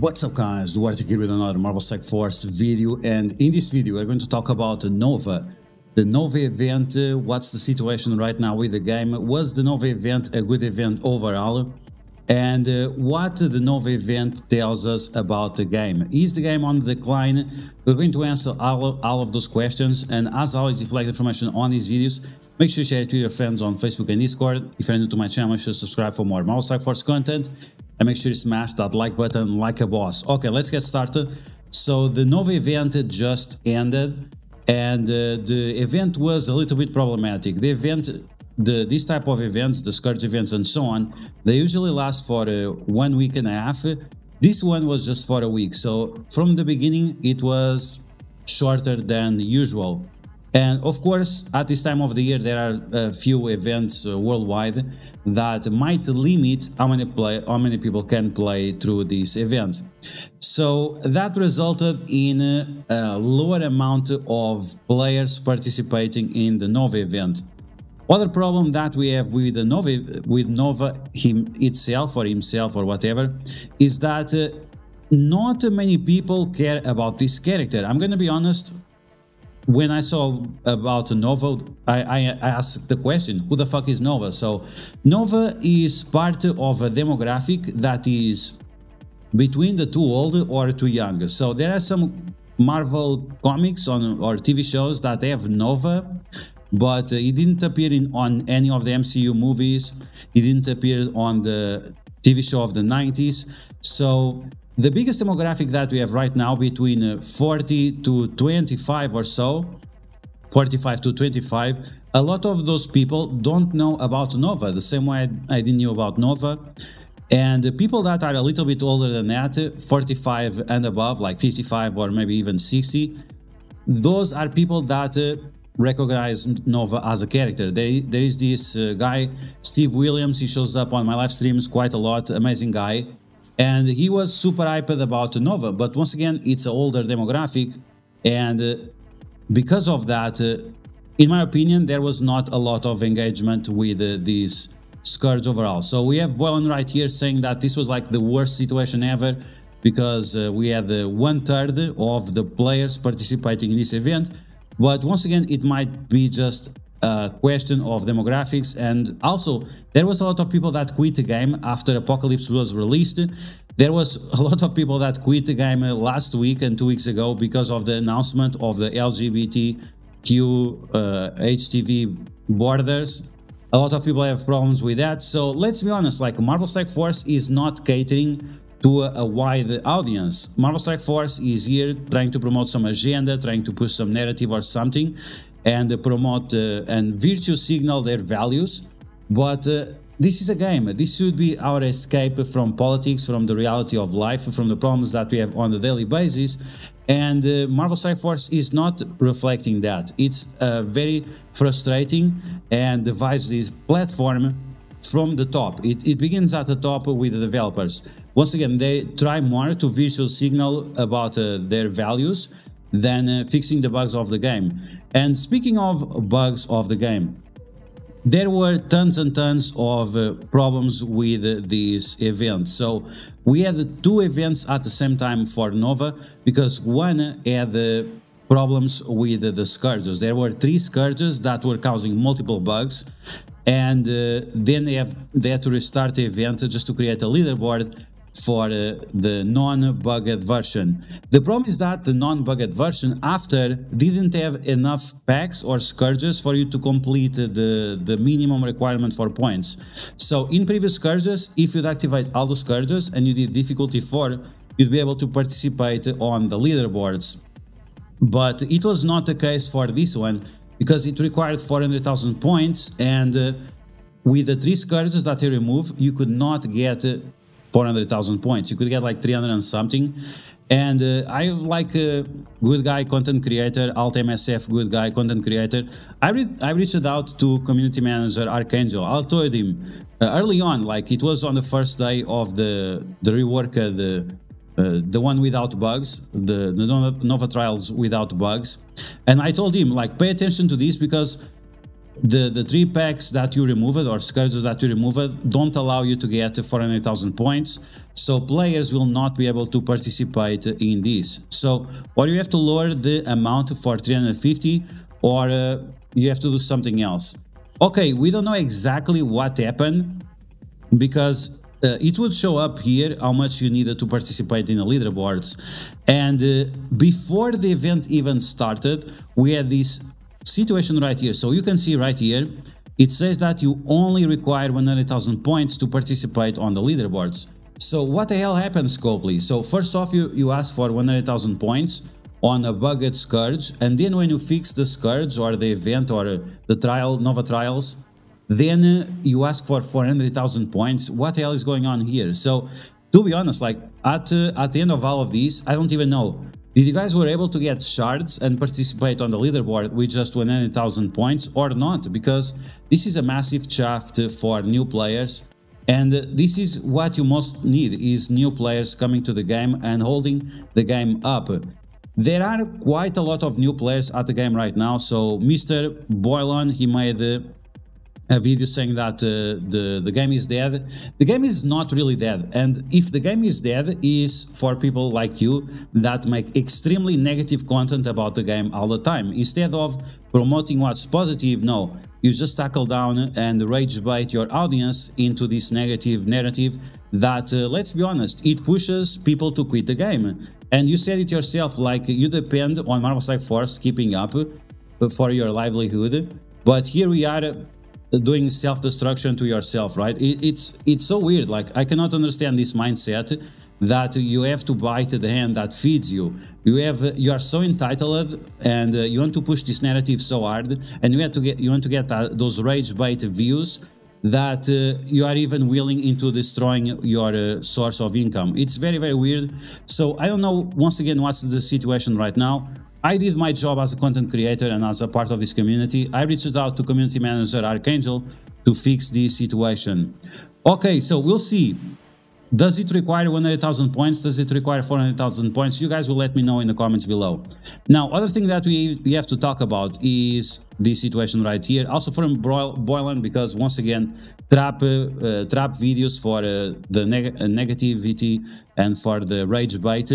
What's up guys, DuArktik here with another Marvel Strike Force video, and in this video we're going to talk about Nova. The Nova event, what's the situation right now with the game, was the Nova event a good event overall, and what the Nova event tells us about the game. Is the game on the decline? We're going to answer all of those questions, and as always, if you like the information on these videos, make sure you share it with your friends on Facebook and Discord. If you're new to my channel, make sure to subscribe for more Marvel Strike Force content. And make sure you smash that like button like a boss. Okay, let's get started. So the Nova event just ended, and the event was a little bit problematic. The event, this type of events, the Scourge events and so on, they usually last for 1 week and a half. This one was just for a week. So from the beginning, it was shorter than usual. And of course, at this time of the year, there are a few events worldwide that might limit how many people can play through this event. So that resulted in a lower amount of players participating in the Nova event. Other problem that we have with the Nova itself or himself or whatever is that not many people care about this character. I'm gonna be honest. When I saw about Nova, I asked the question, who the fuck is Nova? So Nova is part of a demographic that is between the too old or too young. So there are some Marvel comics or TV shows that have Nova, but it didn't appear on any of the MCU movies. It didn't appear on the TV show of the 90s. So the biggest demographic that we have right now, between 40 to 25 or so, 45 to 25, a lot of those people don't know about Nova, the same way I didn't know about Nova. And the people that are a little bit older than that, 45 and above, like 55 or maybe even 60, those are people that recognize Nova as a character. There is this guy, Steve Williams, he shows up on my live streams quite a lot, amazing guy. And he was super hyped about Nova, but once again, it's an older demographic, and because of that, in my opinion, there was not a lot of engagement with this Scourge overall. So we have Boylan right here saying that this was like the worst situation ever, because we had 1/3 of the players participating in this event. But once again, it might be just a question of demographics, and also there was a lot of people that quit the game after Apocalypse was released. There was a lot of people that quit the game last week and 2 weeks ago because of the announcement of the LGBTQ HTV borders. A lot of people have problems with that. So let's be honest, like, Marvel Strike Force is not catering to a wide audience. Marvel Strike Force is here trying to promote some agenda, trying to push some narrative or something, and promote and virtue signal their values. But this is a game. This should be our escape from politics, from the reality of life, from the problems that we have on a daily basis. And Marvel Strike Force is not reflecting that. It's very frustrating and divisive platform from the top. It begins at the top with the developers. Once again, they try more to visual signal about their values than fixing the bugs of the game. And speaking of bugs of the game, there were tons and tons of problems with this event. So we had 2 events at the same time for Nova, because one had problems with the Scourges. There were 3 Scourges that were causing multiple bugs, and then they had to restart the event just to create a leaderboard for the non-bugged version. The problem is that the non-bugged version after didn't have enough packs or Scourges for you to complete the minimum requirement for points. So in previous Scourges, if you'd activate all the Scourges and you did difficulty 4, you'd be able to participate on the leaderboards. But it was not the case for this one, because it required 400,000 points, and with the 3 Scourges that they removed, you could not get 400,000 points. You could get like 300 and something. And I, like a good guy content creator, alt MSF good guy content creator, I reached out to community manager Archangel. I told him early on, like it was on the first day of the rework, the one without bugs, the Nova trials without bugs, and I told him, like, pay attention to this, because the 3 packs that you removed or scourges that you removed don't allow you to get 400,000 points, so players will not be able to participate in this. So or you have to lower the amount for 350, or you have to do something else. Okay, we don't know exactly what happened, because it would show up here how much you needed to participate in the leaderboards, and before the event even started, we had this situation right here. So you can see right here, it says that you only require 100,000 points to participate on the leaderboards. So what the hell happens, Copley? So first off, you ask for 100,000 points on a bugged Scourge, and then when you fix the Scourge or the event or the trial, Nova Trials, then you ask for 400,000 points. What the hell is going on here? So to be honest, like at the end of all of these, I don't even know. Did you guys were able to get shards and participate on the leaderboard with just 100,000 points or not? Because this is a massive shaft for new players, and this is what you most need, is new players coming to the game and holding the game up. There are quite a lot of new players at the game right now. So Mr. Boylon, he made a video saying that the game is dead. The game is not really dead, and if the game is dead, is for people like you that make extremely negative content about the game all the time. Instead of promoting what's positive, no, you just tackle down and rage bait your audience into this negative narrative that, let's be honest, it pushes people to quit the game. And you said it yourself, like you depend on Marvel Strike Force keeping up for your livelihood, but here we are doing self-destruction to yourself, right? It's so weird. Like, I cannot understand this mindset that you have to bite the hand that feeds you. You are so entitled, and you want to push this narrative so hard, and you want to get those rage bait views that you are even willing into destroying your source of income. It's very, very weird. So I don't know, once again, what's the situation right now. I did my job as a content creator and as a part of this community. I reached out to community manager Archangel to fix this situation. Okay, so we'll see. Does it require 100,000 points? Does it require 400,000 points? You guys will let me know in the comments below. Now, other thing that we have to talk about is this situation right here. Also from Boylan, because once again, trap videos for the negativity and for the rage bait.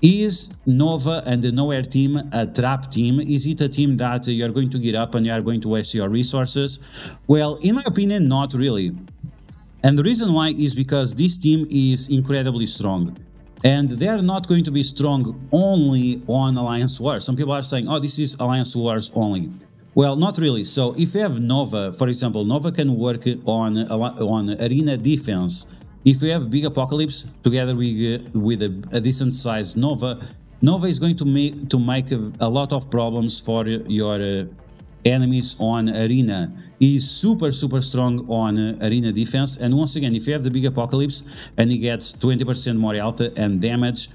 Is Nova and the Nowhere team a trap team? Is it a team that you're going to get up and you are going to waste your resources? Well, in my opinion, not really. And the reason why is because this team is incredibly strong. And they're not going to be strong only on Alliance Wars. Some people are saying, oh, this is Alliance Wars only. Well, not really. So if you have Nova, for example, Nova can work on arena defense. If you have Big Apocalypse together with a decent sized Nova is going to make a lot of problems for your enemies on arena. He is super strong on arena defense, and once again, if you have the Big Apocalypse and he gets 20% more health and damage,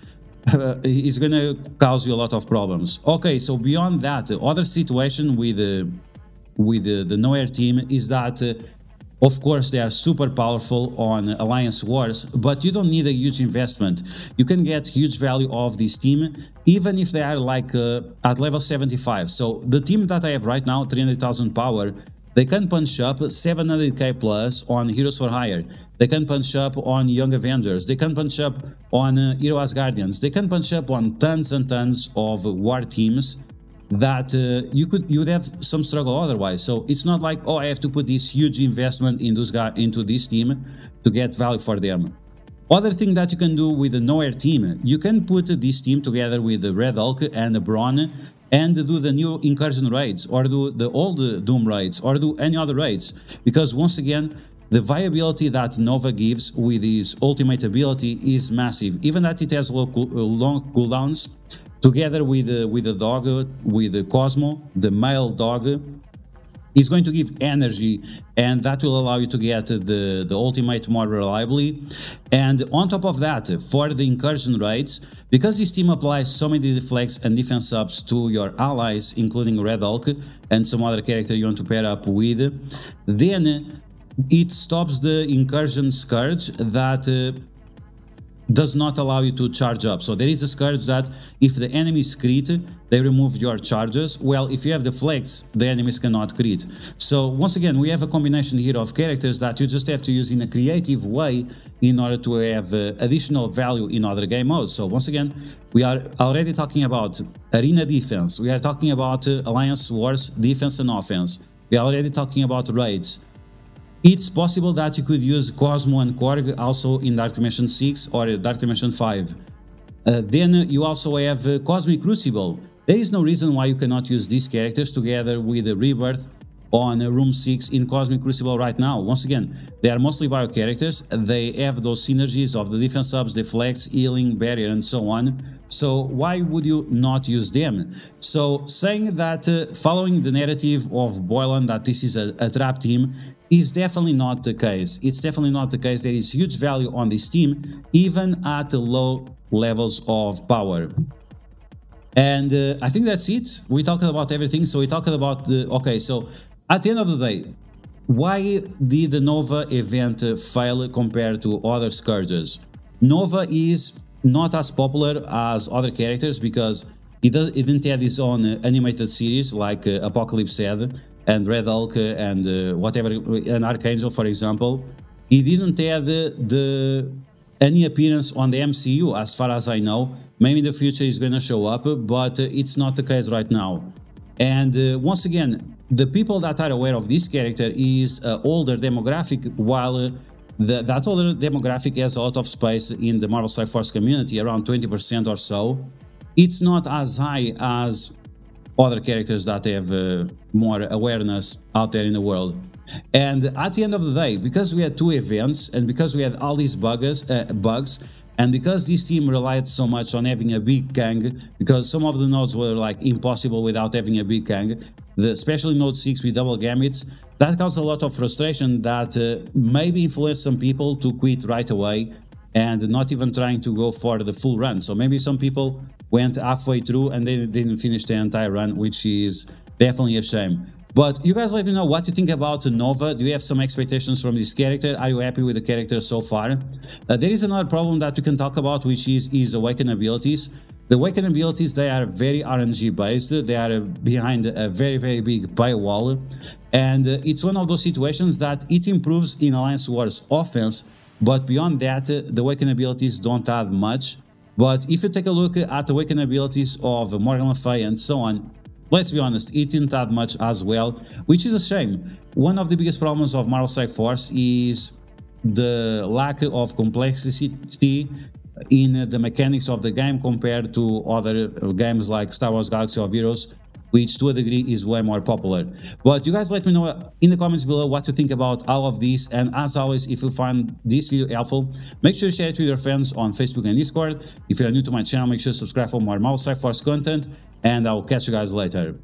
it's gonna cause you a lot of problems. Okay, so beyond that, the other situation with the Nowhere team is that of course, they are super powerful on Alliance Wars, but you don't need a huge investment. You can get huge value of this team, even if they are like at level 75. So the team that I have right now, 300,000 power, they can punch up 700k plus on Heroes for Hire. They can punch up on Young Avengers. They can punch up on Hero Asgardians. They can punch up on tons and tons of war teams that you would have some struggle otherwise. So it's not like, oh, I have to put this huge investment into this team to get value for them. Other thing that you can do with the Nowhere team, you can put this team together with the Red Hulk and the Brawn and do the new incursion raids, or do the old Doom raids, or do any other raids, because once again, the viability that Nova gives with his ultimate ability is massive. Even that it has long cooldowns, together with the dog, with the Cosmo, the male dog, is going to give energy, and that will allow you to get the ultimate more reliably. And on top of that, for the incursion raids, because this team applies so many deflects and defense ups to your allies, including Red Hulk and some other character you want to pair up with, then it stops the incursion scourge that does not allow you to charge up. So there is a scourge that if the enemies crit, they remove your charges. Well, if you have the flex, the enemies cannot crit. So once again, we have a combination here of characters that you just have to use in a creative way in order to have additional value in other game modes. So once again, we are already talking about arena defense. We are talking about alliance wars, defense and offense. We are already talking about raids. It's possible that you could use Cosmo and Korg also in Dark Dimension 6 or Dark Dimension 5. Then you also have Cosmic Crucible. There is no reason why you cannot use these characters together with the Rebirth on Room 6 in Cosmic Crucible right now. Once again, they are mostly bio characters. They have those synergies of the defense subs, deflects, healing, barrier, and so on. So why would you not use them? So saying that following the narrative of Boylan that this is a trap team is definitely not the case. It's definitely not the case. There is huge value on this team, even at the low levels of power. And I think that's it. We talked about everything. So we talked about the... Okay, so at the end of the day, why did the Nova event fail compared to other Scourges? Nova is not as popular as other characters because it didn't have its own animated series like Apocalypse had, and Red Hulk and whatever, an Archangel, for example. He didn't have any appearance on the MCU, as far as I know. Maybe in the future he's going to show up, but it's not the case right now. And once again, the people that are aware of this character is older demographic, while that older demographic has a lot of space in the Marvel Strike Force community, around 20% or so. It's not as high as other characters that have more awareness out there in the world. And at the end of the day, because we had two events and because we had all these bugs, and because this team relied so much on having a big gang, because some of the nodes were like impossible without having a big gang, especially node 6 with double gamuts, that caused a lot of frustration that maybe influenced some people to quit right away and not even trying to go for the full run. So maybe some people went halfway through and they didn't finish the entire run, which is definitely a shame. But you guys let me know what you think about Nova. Do you have some expectations from this character? Are you happy with the character so far? There is another problem that we can talk about, which is his Awaken abilities. The Awaken abilities, they are very RNG based. They are behind a very big paywall. And it's one of those situations that it improves in Alliance Wars offense, but beyond that, the Awaken abilities don't add much. But if you take a look at the Awaken abilities of Morgan Le Fay and so on, let's be honest, it didn't add much as well, which is a shame. One of the biggest problems of Marvel Strike Force is the lack of complexity in the mechanics of the game compared to other games like Star Wars Galaxy of Heroes, which to a degree is way more popular. But you guys let me know in the comments below what you think about all of this, and as always, if you find this video helpful, make sure to share it with your friends on Facebook and Discord. If you are new to my channel, make sure to subscribe for more Marvel Strike Force content, and I will catch you guys later.